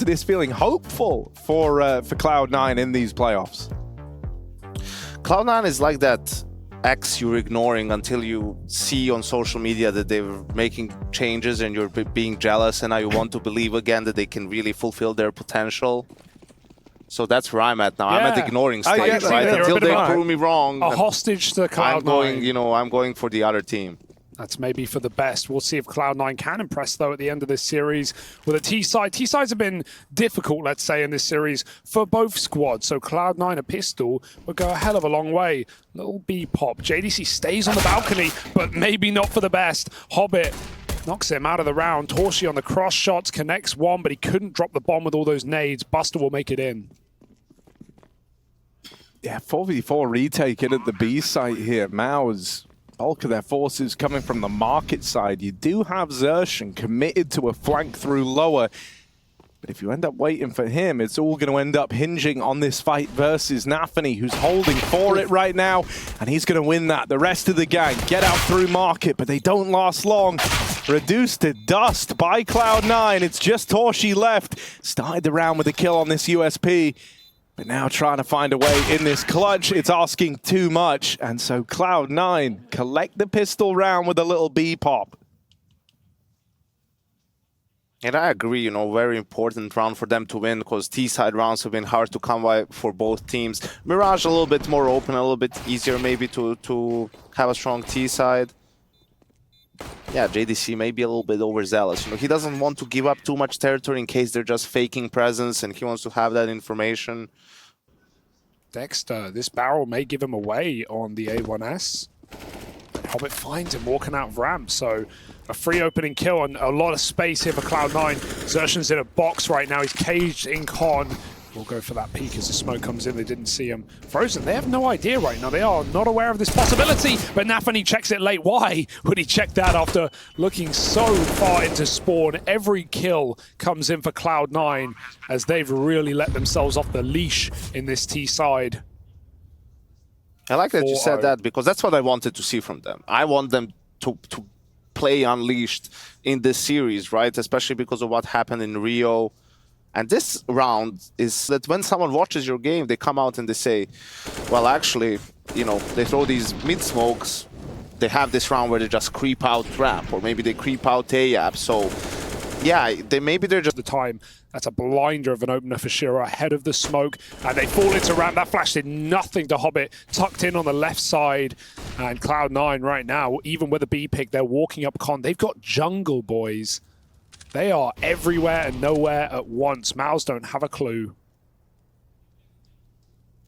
this feeling hopeful for Cloud9 in these playoffs? Cloud9 is like that ex you're ignoring until you see on social media that they're making changes and you're being jealous, and now you want to believe again that they can really fulfill their potential. So that's where I'm at now. I'm at ignoring stage, right? Until they prove me wrong. A hostage to Cloud9. I'm going for the other team. That's maybe for the best. We'll see if Cloud9 can impress, though, at the end of this series with a T-side. T-sides have been difficult, let's say, in this series for both squads. So Cloud9, a pistol, would go a hell of a long way. Little B-pop. JDC stays on the balcony, but maybe not for the best. Hobbit knocks him out of the round. Torshi on the cross shots, connects one, but he couldn't drop the bomb with all those nades. Buster will make it in. Yeah, 4v4 retake in at the B site here. MOUZ, bulk of their forces coming from the market side. You do have Xertion committed to a flank through lower. But if you end up waiting for him, it's all going to end up hinging on this fight versus nafany, who's holding for it right now. And he's going to win that. The rest of the gang get out through market, but they don't last long. Reduced to dust by Cloud9. It's just Torshi left. Started the round with a kill on this USP. But now trying to find a way in this clutch, it's asking too much. And so Cloud9 collect the pistol round with a little B-pop. And I agree, very important round for them to win, because T-side rounds have been hard to come by for both teams. Mirage a little bit more open, a little bit easier maybe to have a strong T-side. Yeah, JDC may be a little bit overzealous. He doesn't want to give up too much territory in case they're just faking presence, and he wants to have that information. Dexter, this barrel may give him away on the A1S. Hobbit finds him walking out of ramp, so a free opening kill and a lot of space here for Cloud9. Xertion's in a box right now. He's caged in con. We'll go for that peek as the smoke comes in. They didn't see him. Frozen, they have no idea right now. They are not aware of this possibility, but nafany checks it late. Why would he check that after looking so far into spawn? Every kill comes in for Cloud9 as they've really let themselves off the leash in this T side. I like that you said that, because that's what I wanted to see from them. I want them to play unleashed in this series, right? Especially because of what happened in Rio. And this round is that when someone watches your game, they come out and they say, well, actually, they throw these mid-smokes. They have this round where they just creep out ramp, or maybe they creep out A-app. So, yeah, maybe they're just... The time. That's a blinder of an opener for Shiro ahead of the smoke. And they fall into ramp. That flash did nothing to Hobbit. Tucked in on the left side. And Cloud9 right now, even with a B pick, they're walking up con. They've got jungle, boys. They are everywhere and nowhere at once. MOUZ don't have a clue.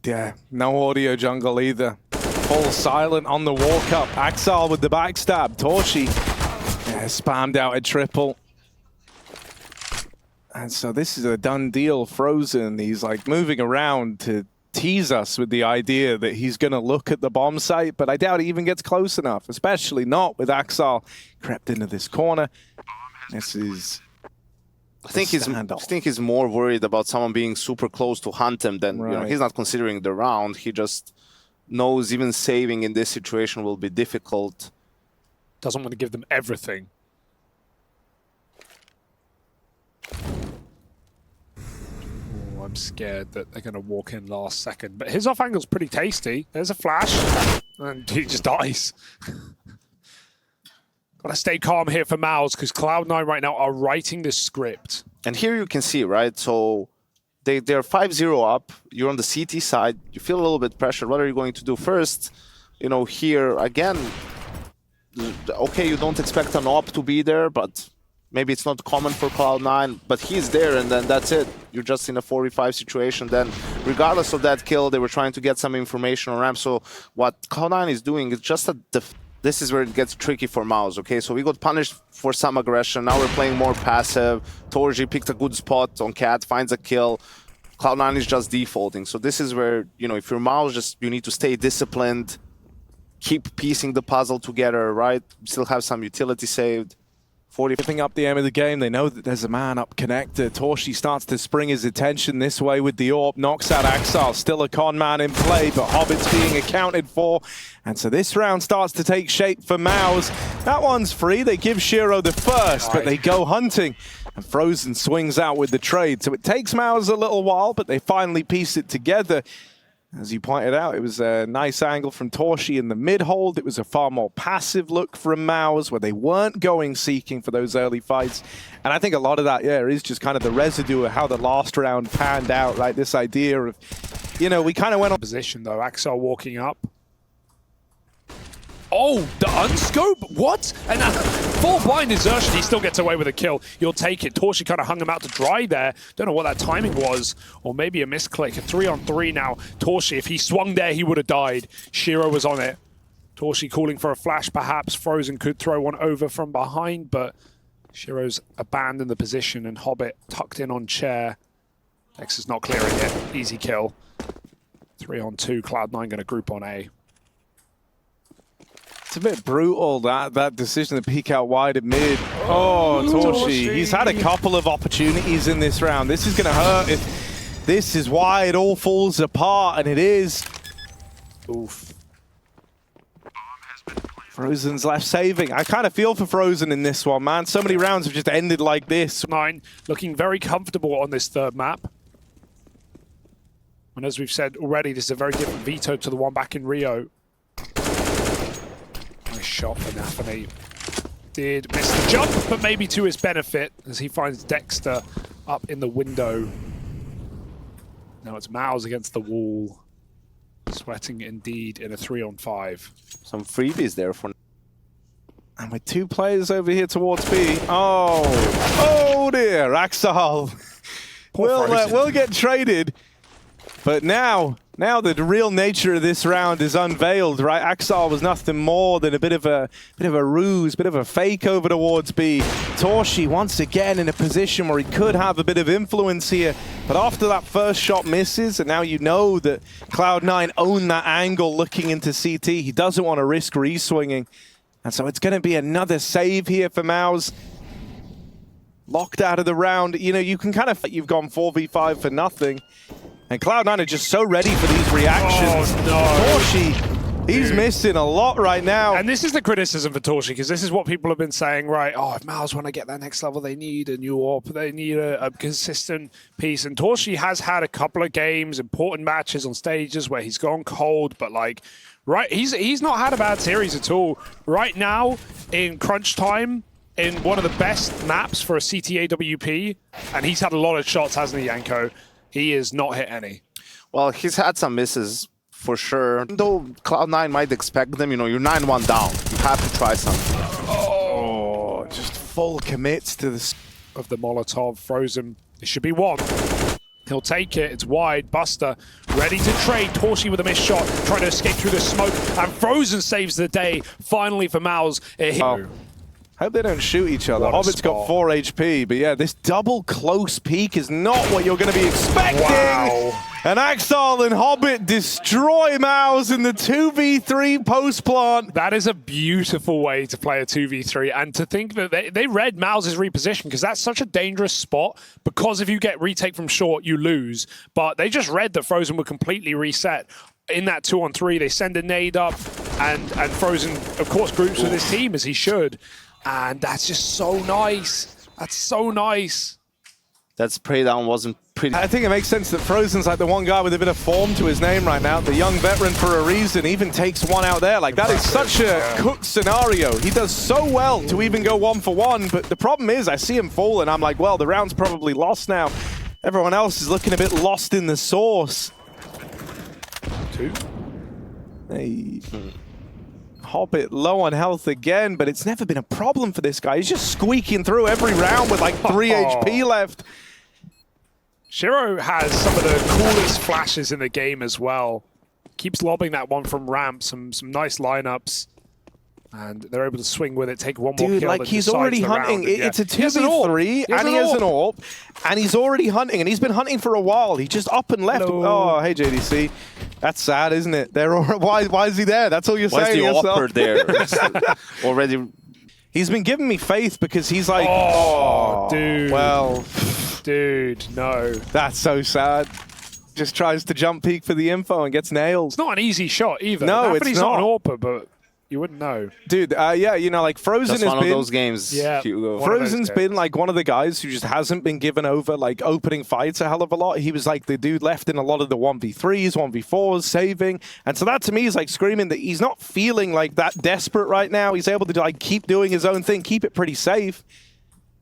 Yeah, no audio jungle either. Full silent on the walk up. Axal with the backstab. Torshi spammed out a triple. And so this is a done deal. Frozen, he's like moving around to tease us with the idea that he's going to look at the bomb site, but I doubt he even gets close enough, especially not with Axal crept into this corner. This is... I think he's more worried about someone being super close to hunt him than, he's not considering the round. He just knows even saving in this situation will be difficult. Doesn't want to give them everything. Oh, I'm scared that they're going to walk in last second. But his off angle's pretty tasty. There's a flash, and he just dies. Gotta stay calm here for MOUZ, because Cloud9 right now are writing this script. And here you can see, right? So they're 5-0 up. You're on the CT side. You feel a little bit pressured. What are you going to do first? Here again, okay, you don't expect an op to be there, but maybe it's not common for Cloud9, but he's there, and then that's it. You're just in a 4v5 situation. Then, regardless of that kill, they were trying to get some information on ramp. So what Cloud9 is doing is just this is where it gets tricky for MOUZ, okay? So we got punished for some aggression. Now we're playing more passive. Torji picked a good spot on Cat, finds a kill. Cloud9 is just defaulting. So this is where, if you're MOUZ, you need to stay disciplined, keep piecing the puzzle together, right? Still have some utility saved. 40 picking up the aim of the game. They know that there's a man up connector. Torshi starts to spring his attention this way with the AWP. Knocks out Axal. Still a con man in play, but Hobbit's being accounted for. And so this round starts to take shape for MOUZ. That one's free. They give Shiro the first, but they go hunting. And Frozen swings out with the trade. So it takes MOUZ a little while, but they finally piece it together. As you pointed out, it was a nice angle from Torshi in the mid-hold. It was a far more passive look from MOUZ, where they weren't going seeking for those early fights. And I think a lot of that, yeah, is just kind of the residue of how the last round panned out, right? This idea of, you know, we kind of went on position, though. Axel walking up. Oh, the unscope? What? And full blind insertion, he still gets away with a kill. You'll take it. Torshi kind of hung him out to dry there. Don't know what that timing was. Or maybe a misclick. A 3-on-3 now. Torshi, if he swung there, he would have died. Shiro was on it. Torshi calling for a flash, perhaps. Frozen could throw one over from behind, but Shiro's abandoned the position, and Hobbit tucked in on chair. X is not clearing it. Easy kill. 3-on-2. Cloud9 going to group on A. It's a bit brutal, that decision to peek out wide at mid. Oh, Torshi. He's had a couple of opportunities in this round. This is going to hurt. If this is why it all falls apart, and it is. Oof. Frozen's left saving. I kind of feel for Frozen in this one, man. So many rounds have just ended like this. 9 looking very comfortable on this third map. And as we've said already, this is a very different veto to the one back in Rio. Nice shot for nafany. Did miss the jump, but maybe to his benefit as he finds Dexter up in the window. Now it's MOUZ against the wall. Sweating indeed in a 3-on-5. Some freebies there for. And with 2 players over here towards B. Oh dear, Axel. We'll get traded. But now the real nature of this round is unveiled, right? Axel was nothing more than a bit of a ruse, bit of a fake over towards B. Torshi once again in a position where he could have a bit of influence here. But after that first shot misses, and now you know that Cloud9 own that angle looking into CT, he doesn't want to risk re-swinging. And so it's going to be another save here for MOUZ. Locked out of the round. You know, you can kind of, you've gone 4v5 for nothing. And Cloud9 are just so ready for these reactions. Oh, no. Torshi, he's missing a lot right now. And this is the criticism for Torshi, because this is what people have been saying, right? Oh, if MOUZ want to get that next level, they need a new AWP. They need a consistent piece. And Torshi has had a couple of games, important matches on stages where he's gone cold, but like, right, he's not had a bad series at all. Right now, in crunch time, in one of the best maps for a CTAWP, and he's had a lot of shots, hasn't he, Yanko? He has not hit any. Well, he's had some misses for sure. Though Cloud9 might expect them, you know, you're 9-1 down. You have to try something. Oh, just full commits to the of the Molotov. Frozen. It should be 1. He'll take it. It's wide. Buster ready to trade. Torshi with a missed shot, trying to escape through the smoke. And Frozen saves the day. Finally for MOUZ. Hope they don't shoot each other. What a Hobbit's got spot. 4 HP, but yeah, this double close peek is not what you're going to be expecting. Wow. And Axel and Hobbit destroy MOUZ in the 2v3 post plant. That is a beautiful way to play a 2v3, and to think that they read MOUZ's reposition, because that's such a dangerous spot, because if you get retake from short, you lose. But they just read that Frozen would completely reset. In that 2-on-3, they send a nade up, and Frozen, of course, groups with his team, as he should. And that's just so nice. That's so nice. That spray down wasn't pretty. I think it makes sense that Frozen's like the one guy with a bit of form to his name right now. The young veteran for a reason, even takes one out there. Like, that is such a cooked scenario. He does so well to even go 1-for-1. But the problem is, I see him fall, and I'm like, well, the round's probably lost now. Everyone else is looking a bit lost in the sauce. 2. Hey. Hobbit low on health again, but it's never been a problem for this guy. He's just squeaking through every round with like 3 HP left. Shiro has some of the coolest flashes in the game as well. Keeps lobbing that one from ramp, some nice lineups. And they're able to swing with it, take one more Dude, kill. like, he's already hunting. It's a 2v3, and he has an AWP, and he's already hunting, and he's been hunting for a while. He just up and left. Hello. Oh, hey, JDC. That's sad, isn't it? Why is he there? That's all you're saying. Why is the AWP there? Already. He's been giving me faith because he's like, oh, dude. Well, dude, no. That's so sad. Just tries to jump peek for the info and gets nailed. It's not an easy shot either. No, it's He's not not. an AWPer, but You wouldn't know. Dude, yeah, you know, like Frozen Just has one been... of those games, Yeah. Hugo. Frozen's been like one of the guys who just hasn't been given over like opening fights a hell of a lot. He was like the dude left in a lot of the 1v3s, 1v4s, saving. And so that to me is like screaming that he's not feeling like that desperate right now. He's able to like keep doing his own thing, keep it pretty safe.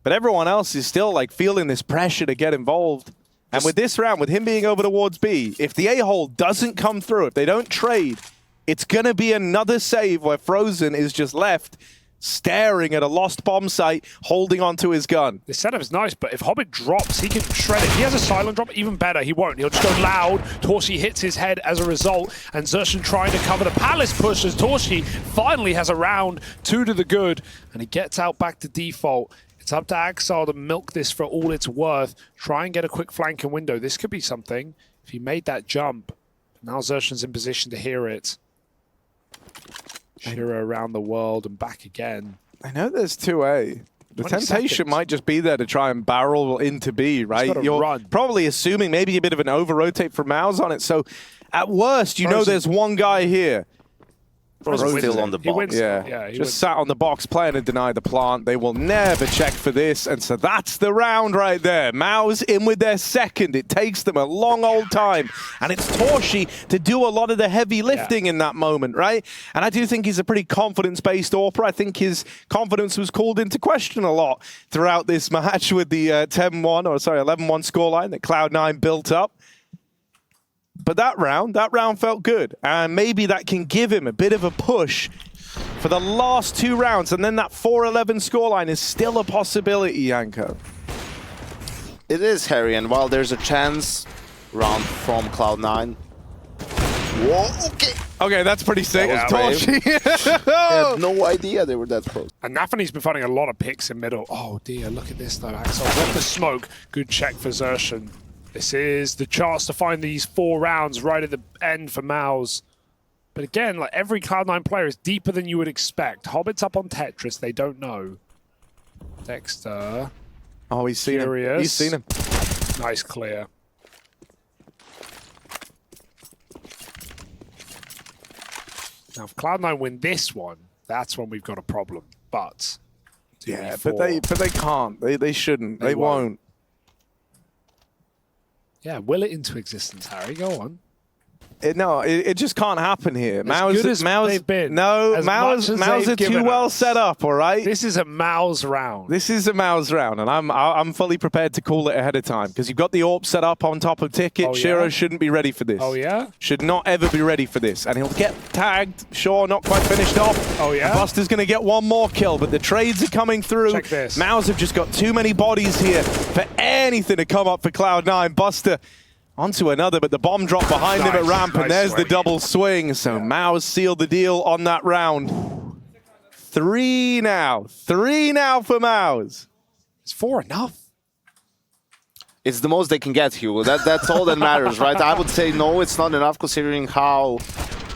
But everyone else is still like feeling this pressure to get involved. And with this round, with him being over towards B, if the A-hole doesn't come through, if they don't trade, it's going to be another save where Frozen is just left staring at a lost bomb site, holding onto his gun. This setup is nice, but if Hobbit drops, he can shred it. If he has a silent drop, even better. He won't. He'll just go loud. Torshi hits his head as a result, and Zershan trying to cover the Palace push as Torshi finally has a round, 2 to the good, and he gets out back to default. It's up to Axel to milk this for all it's worth. Try and get a quick flanking window. This could be something if he made that jump. Now Zershan's in position to hear it. Shiro around the world and back again. I know there's 2A. The 20 temptation seconds. might just be there to try and barrel into B, right? gotta You're run. probably assuming maybe a bit of an over-rotate from MOUZ on it. So at worst, you know Frozen. there's one guy here. Frozen wins still it. on the He box. wins. Yeah, Yeah, he just wins. sat on the box playing to deny the plant. They will never check for this. And so that's the round right there. MOUZ in with their second. It takes them a long old time. And it's Torshi to do a lot of the heavy lifting in that moment, right? And I do think he's a pretty confidence-based AWPer. I think his confidence was called into question a lot throughout this match with the 11-1 scoreline that Cloud9 built up. But that round felt good. And maybe that can give him a bit of a push for the last 2 rounds. And then that 4-11 scoreline is still a possibility, Yanko. It is, Harry, and while there's a chance round from Cloud9. Whoa, okay. Okay, that's pretty sick. That was Torshi. I had no idea they were that close. And NaVi's been finding a lot of picks in middle. Oh dear, look at this though, Axel. What the smoke. Good check for Zershan. This is the chance to find these 4 rounds right at the end for MOUZ. But again, like every Cloud9 player is deeper than you would expect. Hobbit's up on Tetris, they don't know. Dexter. Oh, he's seen him. He's seen him. Nice clear. Now, if Cloud9 win this one, that's when we've got a problem. But Yeah, but they can't. They shouldn't. They won't. Yeah, will it into existence, Harry. Go on. It just can't happen here. As good as they've been. No, As much as MOUZ they've are too given well us. set up, all right? This is a MOUZ round. This is a MOUZ round, and I'm fully prepared to call it ahead of time because you've got the AWP set up on top of Ticket. Oh, yeah? Shiro shouldn't be ready for this. Oh, yeah? Should not ever be ready for this. And he'll get tagged. Sure, not quite finished off. Oh, yeah? And Buster's going to get one more kill, but the trades are coming through. Check this. MOUZ have just got too many bodies here for anything to come up for Cloud9. Buster onto another, but the bomb dropped behind him at ramp, and there's the double swing. So MOUZ sealed the deal on that round. 3 now. 3 now for MOUZ. Is 4 enough? It's the most they can get, Hugo. That's all that matters, right? I would say no, it's not enough considering how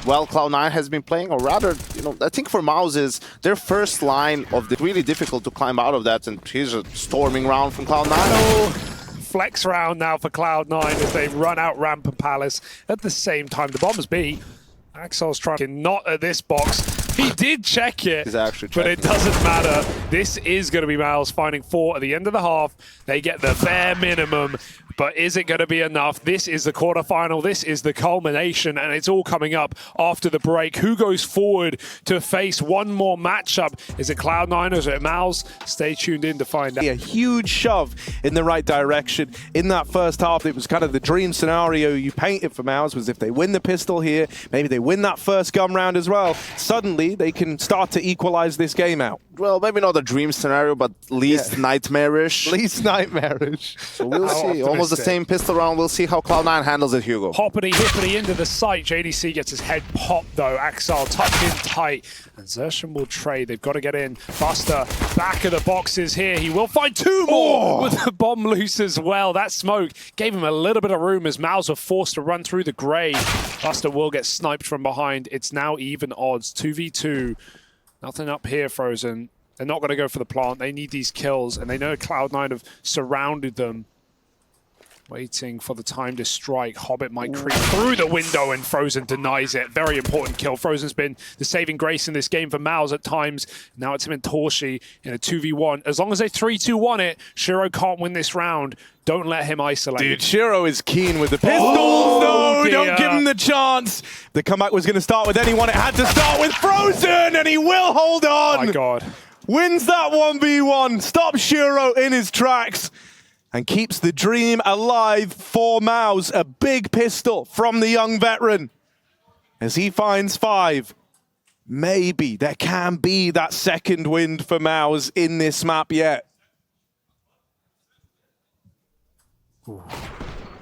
well Cloud9 has been playing, or rather, you know, I think for MOUZ is their first line of the really difficult to climb out of that, and here's a storming round from Cloud9. Flex round now for Cloud9 as they run out ramp and Palace. At the same time, the bombers B. Axel's trying not at this box. He did check it, He's actually but it checking. doesn't matter. This is going to be MOUZ finding 4 at the end of the half. They get the bare minimum, but is it going to be enough? This is the quarterfinal. This is the culmination, and it's all coming up after the break. Who goes forward to face one more matchup? Is it Cloud9 or is it MOUZ? Stay tuned in to find out. A huge shove in the right direction. In that first half, it was kind of the dream scenario you painted for MOUZ was if they win the pistol here, maybe they win that first gun round as well. Suddenly, they can start to equalize this game out. Well, maybe not a dream scenario, but least nightmarish. Least nightmarish. So we'll How see. Almost the optimistic. same pistol round. We'll see how Cloud9 handles it, Hugo. Hoppity hippity into the site. JDC gets his head popped though. Axel tucked in tight. And Zershan will trade. They've got to get in. Buster back of the boxes here. He will find 2 more with the bomb loose as well. That smoke gave him a little bit of room as MOUZ were forced to run through the grave. Buster will get sniped from behind. It's now even odds. 2v2. Nothing up here, Frozen. They're not going to go for the plant. They need these kills, and they know Cloud9 have surrounded them. Waiting for the time to strike. Hobbit might creep through the window and Frozen denies it. Very important kill. Frozen's been the saving grace in this game for MOUZ at times. Now it's him and Torshi in a 2v1. As long as they 3-2-1 it, Shiro can't win this round. Don't let him isolate. Dude, Shiro is keen with the pistols. No, don't give him the chance. The comeback was going to start with anyone. It had to start with Frozen, and he will hold on. Oh my God. Wins that 1v1. Stops Shiro in his tracks. And keeps the dream alive for MOUZ. A big pistol from the young veteran. As he finds 5. Maybe there can be that second wind for MOUZ in this map yet. Ooh.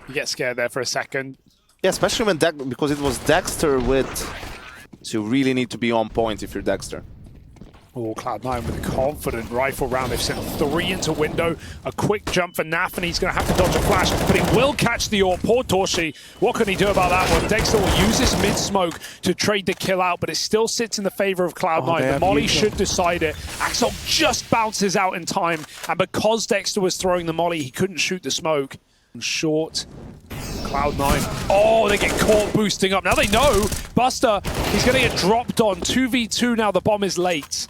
You get scared there for a second. Yeah, especially when because it was Dexter with... So you really need to be on point if you're Dexter. Oh, Cloud9 with a confident rifle round. They've sent 3 into window. A quick jump for NaVi. He's going to have to dodge a flash, but he will catch the AWP. Poor Torshi. What can he do about that one? Dexter will use this mid-smoke to trade the kill out, but it still sits in the favor of Cloud9. The molly should decide it. Axel just bounces out in time, and because Dexter was throwing the molly, he couldn't shoot the smoke. Short. Cloud9. Oh, they get caught boosting up. Now they know Buster, he's going to get dropped on. 2v2 now. The bomb is late.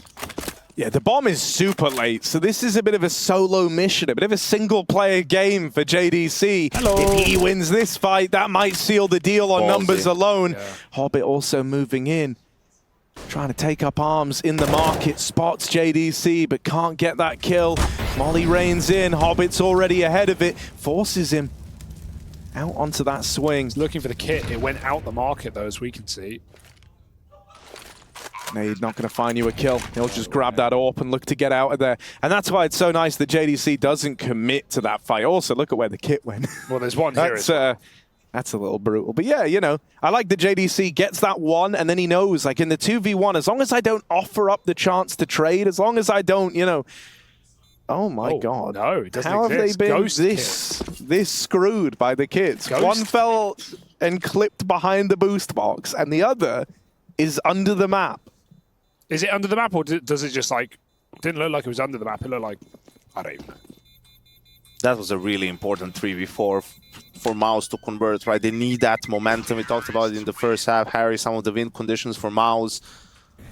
Yeah, the bomb is super late, so this is a bit of a solo mission, a bit of a single-player game for JDC. Hello. If he wins this fight, that might seal the deal on numbers alone. Yeah. Hobbit also moving in, trying to take up arms in the market, spots JDC, but can't get that kill. Molly reigns in, Hobbit's already ahead of it, forces him out onto that swing. He's looking for the kit. It went out the market, though, as we can see. No, he's not going to find you a kill. He'll just grab that AWP and look to get out of there. And that's why it's so nice that JDC doesn't commit to that fight. Also, look at where the kit went. Well, there's one here. That's a little brutal. But yeah, you know, I like that JDC gets that one, and then he knows, like in the 2v1, as long as I don't offer up the chance to trade, as long as I don't, you know... Oh my God. No, it doesn't How exist. Have they been this screwed by the kids? Ghost. One fell and clipped behind the boost box, and the other is under the map. Is it under the map, or does it just like... Didn't look like it was under the map. It looked like... I don't even know. That was a really important 3v4 for MOUZ to convert, right? They need that momentum. We talked about it in the first half. Harry, some of the win conditions for MOUZ.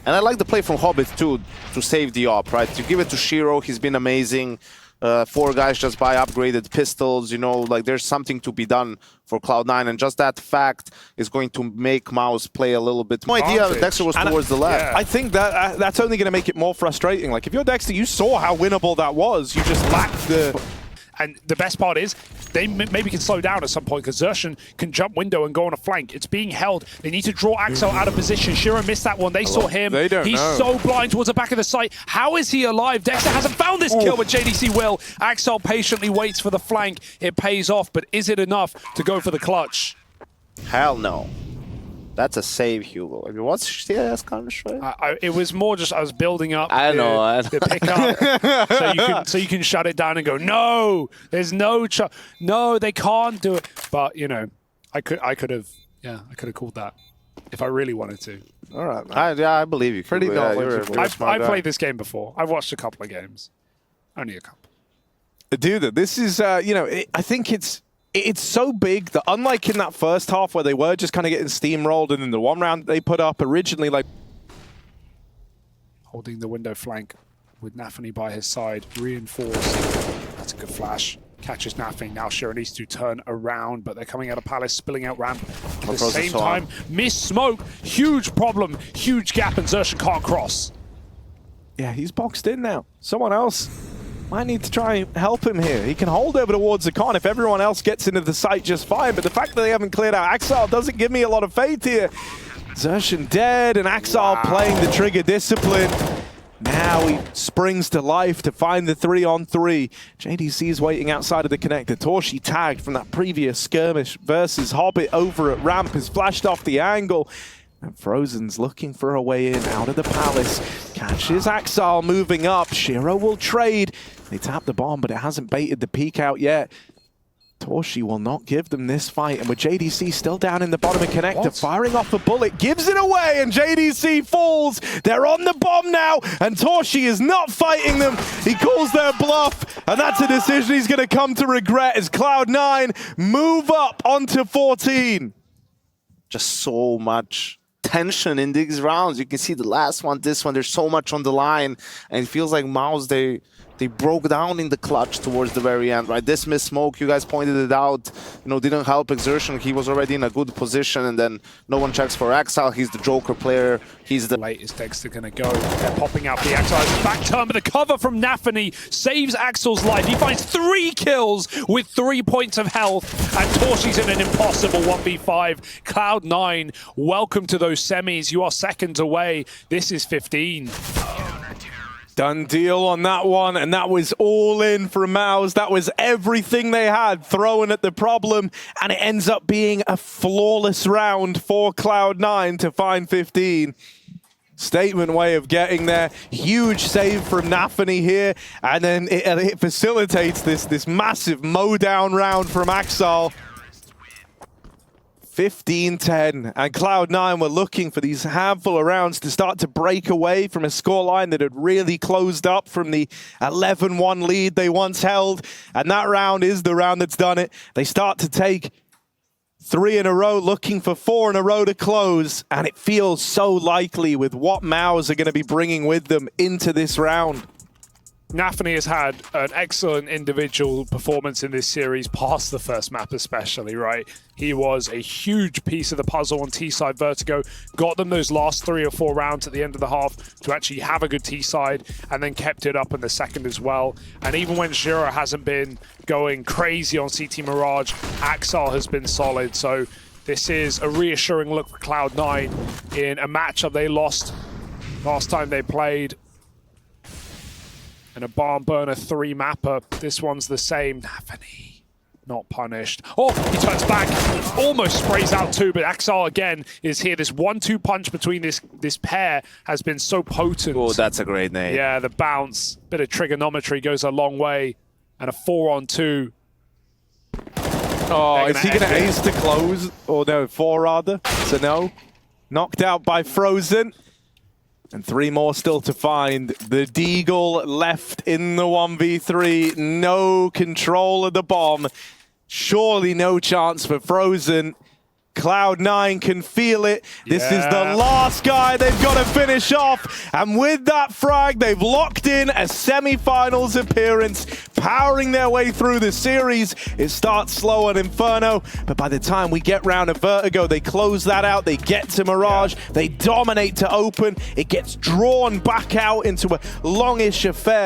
And I like the play from Hobbit too, to save the op, right? You give it to Shiro, he's been amazing. 4 guys just buy upgraded pistols, you know, like there's something to be done for Cloud9, and just that fact is going to make MOUZ play a little bit. My idea Dexter was towards the left. Yeah. I think that that's only going to make it more frustrating. Like if you're Dexter, you saw how winnable that was. You just lacked the... And the best part is, they maybe can slow down at some point, because Zershan can jump window and go on a flank. It's being held. They need to draw Axel out of position. Shiro missed that one. They saw him. They don't He's know. so blind towards the back of the site. How is he alive? Dexter hasn't found this kill, but JDC will. Axel patiently waits for the flank. It pays off, but is it enough to go for the clutch? Hell no. That's a save, Hugo. I mean, what's CS Counter-Strike? It was more just I was building up the pickup so you can shut it down and go, no, there's no no, they can't do it. But you know, I could have called that if I really wanted to. All right, man. I believe you. Pretty knowledgeable. I've played this game before. I've watched a couple of games, only a couple. Dude, this is you know, I think it's so big that unlike in that first half where they were just kind of getting steamrolled, and in the one round they put up originally, like holding the window flank with NaVi by his side, reinforced. That's a good flash. Catches NaVi. Now Shiro needs to turn around, but they're coming out of Palace, spilling out ramp. At the same time, miss smoke. Huge problem, huge gap, and Zershan can't cross. Yeah, he's boxed in now. Someone else might need to try and help him here. He can hold over towards the con if everyone else gets into the site just fine, but the fact that they haven't cleared out Axel doesn't give me a lot of faith here. Zershan dead, and Axel playing the trigger discipline. Now he springs to life to find the 3-on-3. JDC is waiting outside of the connector. Torshi tagged from that previous skirmish versus Hobbit over at ramp has flashed off the angle. And Frozen's looking for a way in out of the Palace. Catches Axel moving up. Shiro will trade. They tap the bomb, but it hasn't baited the peek out yet. Torshi will not give them this fight, and with JDC still down in the bottom of connector, firing off a bullet, gives it away, and JDC falls. They're on the bomb now, and Torshi is not fighting them. He calls their bluff, and that's a decision he's going to come to regret as Cloud9 move up onto 14. Just so much tension in these rounds. You can see the last one, this one, there's so much on the line, and it feels like MOUZ, they broke down in the clutch towards the very end, right? This missed smoke, you guys pointed it out, you know, didn't help Exertion. He was already in a good position, and then no one checks for Axel. He's the Joker player. He's the latest Dexter gonna go. They're popping out the Axel's back turn, but the cover from NaVi saves Axel's life. He finds 3 kills with 3 points of health, and Torshi's in an impossible 1v5. Cloud9, welcome to those semis. You are seconds away. This is 15. Done deal on that one, and that was all in for MOUZ. That was everything they had thrown at the problem, and it ends up being a flawless round for Cloud9 to find 15. Statement way of getting there. Huge save from NaVi here, and then it facilitates this massive mow-down round from Axel. 15-10, and Cloud9 were looking for these handful of rounds to start to break away from a scoreline that had really closed up from the 11-1 lead they once held, and that round is the round that's done it. They start to take 3 in a row, looking for 4 in a row to close, and it feels so likely with what MOUZ are going to be bringing with them into this round. NaVi has had an excellent individual performance in this series, past the first map especially, right? He was a huge piece of the puzzle on T-side Vertigo, got them those last 3 or 4 rounds at the end of the half to actually have a good T-side, and then kept it up in the second as well. And even when Zywoo hasn't been going crazy on CT Mirage, Axel has been solid. So this is a reassuring look for Cloud9 in a matchup they lost last time they played. And a barn burner 3 mapper. This one's the same. NaVi not punished. Oh, he turns back. Almost sprays out 2, but Axel again is here. This 1-2 punch between this pair has been so potent. Oh, that's a great name. Yeah, the bounce. Bit of trigonometry goes a long way. And a 4-on-2. Oh, is he going to ace to close? Or no, 4 rather. So no. Knocked out by Frozen. And 3 more still to find. The Deagle left in the 1v3. No control of the bomb. Surely no chance for Frozen. Cloud9 can feel it. This is the last guy they've got to finish off. And with that frag, they've locked in a semi-finals appearance, powering their way through the series. It starts slow on Inferno, but by the time we get round to Vertigo, they close that out. They get to Mirage. They dominate to open. It gets drawn back out into a longish affair.